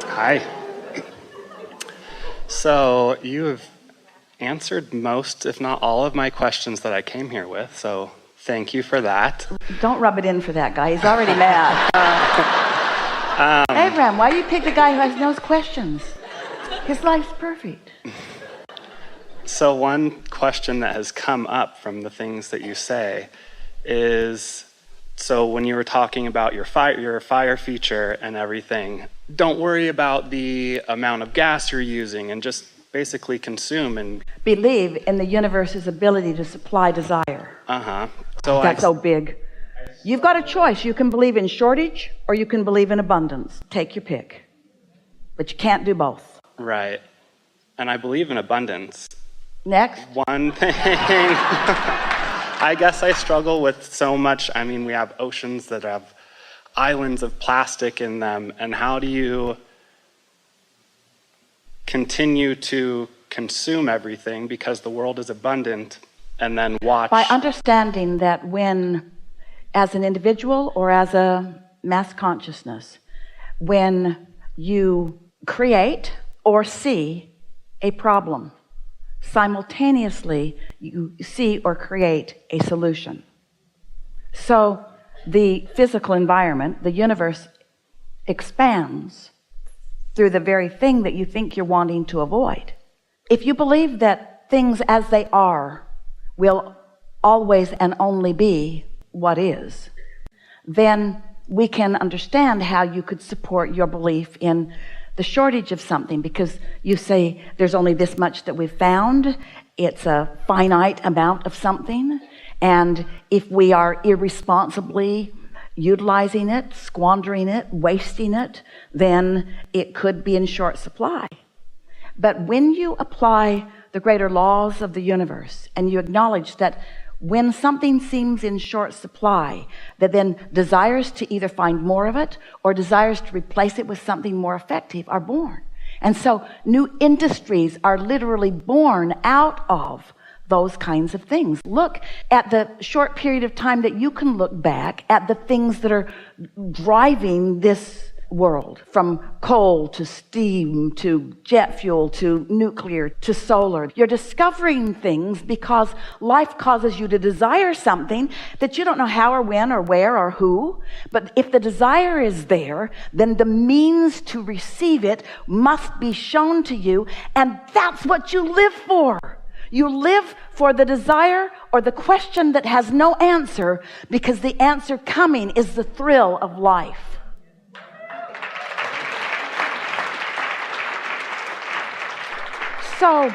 Hi. So you have answered most, if not all, of my questions that I came here with, so thank you for that. Don't rub it in for that guy. He's already mad. Abraham, why do you pick the guy who has no questions? His life's perfect. So one question that has come up from the things that you say is, so when you were talking about your fire feature and everything, don't worry about the amount of gas you're using and just basically consume and believe in the universe's ability to supply desire. So that's so big. You've got a choice. You can believe in shortage or you can believe in abundance. Take your pick. But you can't do both. Right. And I believe in abundance. Next. One thing I guess I struggle with so much. I mean, we have oceans that have islands of plastic in them, and how do you continue to consume everything because the world is abundant and then watch? By understanding that when, as an individual or as a mass consciousness, when you create or see a problem, simultaneously you see or create a solution. So the physical environment, the universe, expands through the very thing that you think you're wanting to avoid. If you believe that things as they are will always and only be what is, then we can understand how you could support your belief in the shortage of something, because you say there's only this much that we've found. It's a finite amount of something, and if we are irresponsibly utilizing it, squandering it, wasting it, then it could be in short supply. But when you apply the greater laws of the universe and you acknowledge that when something seems in short supply, that then desires to either find more of it or desires to replace it with something more effective are born. And so new industries are literally born out of those kinds of things. Look at the short period of time that you can look back at the things that are driving this world, from coal to steam to jet fuel to nuclear to solar. You're discovering things because life causes you to desire something that you don't know how or when or where or who. But if the desire is there, then the means to receive it must be shown to you, and that's what you live for. You live for the desire or the question that has no answer, because the answer coming is the thrill of life. So,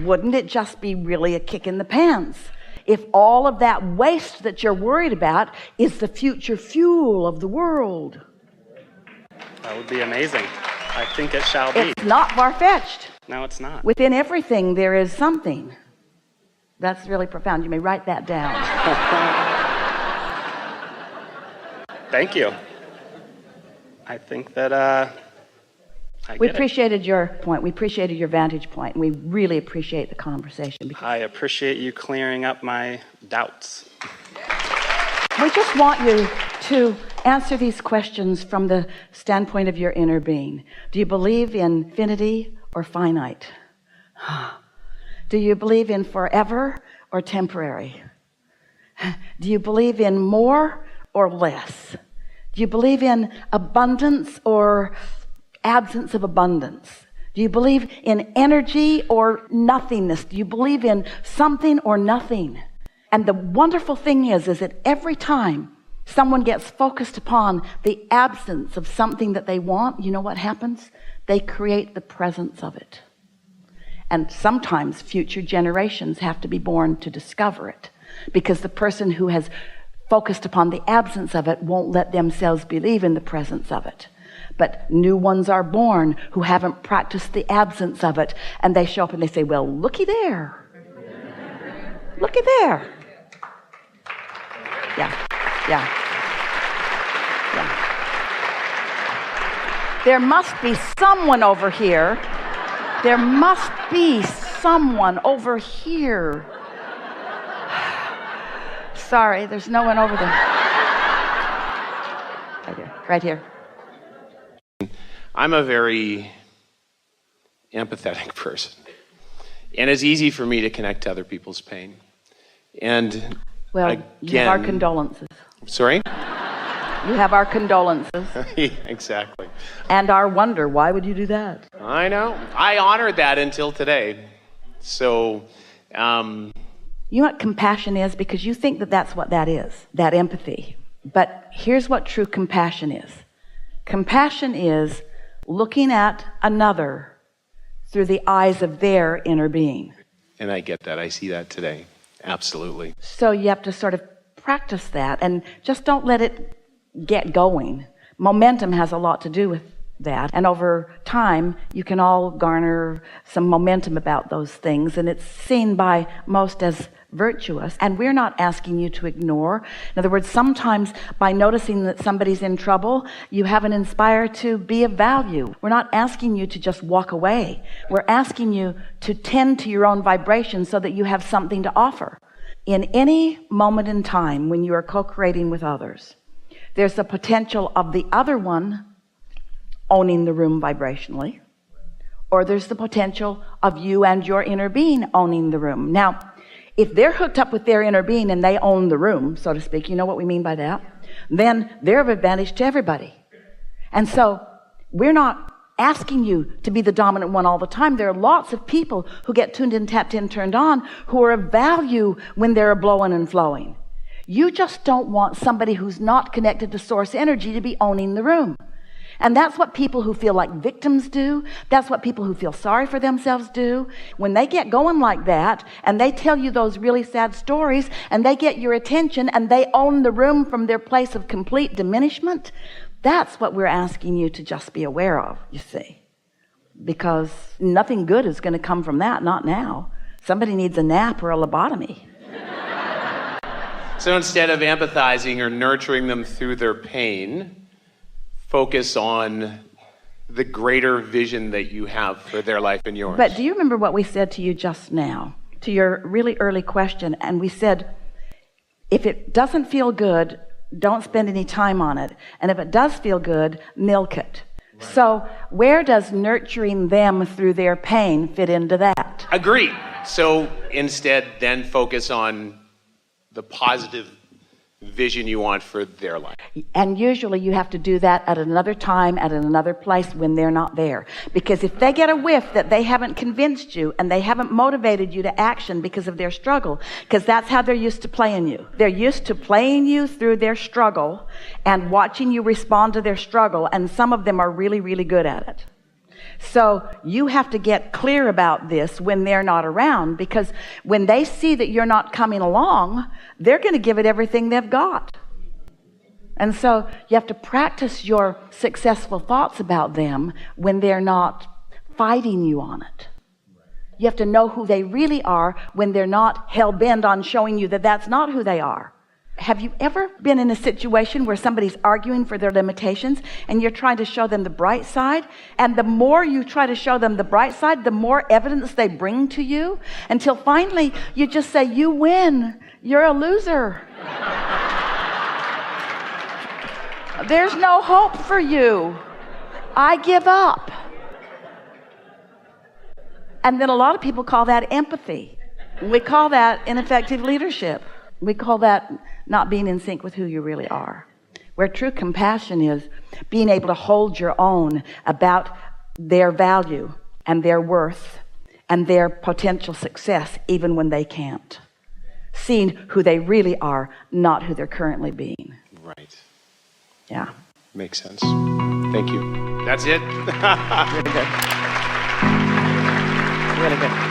wouldn't it just be really a kick in the pants if all of that waste that you're worried about is the future fuel of the world? That would be amazing. I think it shall be. It's not far-fetched. No, it's not. Within everything there is something. That's really profound. You may write that down. Thank you. I think that we appreciated your point. We appreciated your vantage point. And we really appreciate the conversation. I appreciate you clearing up my doubts. We just want you to answer these questions from the standpoint of your inner being. Do you believe in infinity or finite? Do you believe in forever or temporary? Do you believe in more or less? Do you believe in abundance or absence of abundance? Do you believe in energy or nothingness? Do you believe in something or nothing? And the wonderful thing is that every time someone gets focused upon the absence of something that they want, you know what happens? They create the presence of it. And sometimes future generations have to be born to discover it, because the person who has focused upon the absence of it won't let themselves believe in the presence of it. But new ones are born who haven't practiced the absence of it, and they show up and they say, well, looky there. Looky there. Yeah. There must be someone over here. There must be someone over here. Sorry, there's no one over there. Right here. I'm a very empathetic person. And it's easy for me to connect to other people's pain. And Well, again, you have our condolences. Sorry? You have our condolences. Exactly. And our wonder, why would you do that? I know. I honored that until today. So, You know what compassion is? Because you think that that's what that is, that empathy. But here's what true compassion is. Compassion is looking at another through the eyes of their inner being. and I get that. I see that today. Absolutely. So you have to sort of practice that and just don't let it get going. Momentum has a lot to do with that. And over time, you can all garner some momentum about those things. And it's seen by most as virtuous. And we're not asking you to ignore. In other words, sometimes by noticing that somebody's in trouble, you have an inspire to be of value. We're not asking you to just walk away. We're asking you to tend to your own vibration so that you have something to offer. In any moment in time when you are co-creating with others, there's the potential of the other one owning the room vibrationally, or there's the potential of you and your inner being owning the room. Now, if they're hooked up with their inner being and they own the room, so to speak, you know what we mean by that? Then they're of advantage to everybody. And so we're not asking you to be the dominant one all the time. There are lots of people who get tuned in, tapped in, turned on, who are of value when they're blowing and flowing. You just don't want somebody who's not connected to source energy to be owning the room. And that's what people who feel like victims do. That's what people who feel sorry for themselves do. When they get going like that, and they tell you those really sad stories, and they get your attention, and they own the room from their place of complete diminishment, that's what we're asking you to just be aware of, you see. Because nothing good is going to come from that, not now. Somebody needs a nap or a lobotomy. So instead of empathizing or nurturing them through their pain, focus on the greater vision that you have for their life and yours. But do you remember what we said to you just now, to your really early question? And we said, if it doesn't feel good, don't spend any time on it. And if it does feel good, milk it. Right. So where does nurturing them through their pain fit into that? Agreed. So instead, then focus on the positive vision you want for their life. And usually you have to do that at another time, at another place when they're not there. Because if they get a whiff that they haven't convinced you and they haven't motivated you to action because of their struggle, because that's how they're used to playing you. They're used to playing you through their struggle and watching you respond to their struggle. And some of them are really, really good at it. So you have to get clear about this when they're not around, because when they see that you're not coming along, they're going to give it everything they've got. And so you have to practice your successful thoughts about them when they're not fighting you on it. You have to know who they really are when they're not hell-bent on showing you that that's not who they are. Have you ever been in a situation where somebody's arguing for their limitations and you're trying to show them the bright side? And the more you try to show them the bright side, the more evidence they bring to you, until finally you just say, you win. You're a loser. There's no hope for you. I give up. And then a lot of people call that empathy. We call that ineffective leadership. We call that not being in sync with who you really are. Where true compassion is being able to hold your own about their value and their worth and their potential success, even when they can't. Seeing who they really are, not who they're currently being. Right. Yeah. Makes sense. Thank you. That's it. Really good. Really good.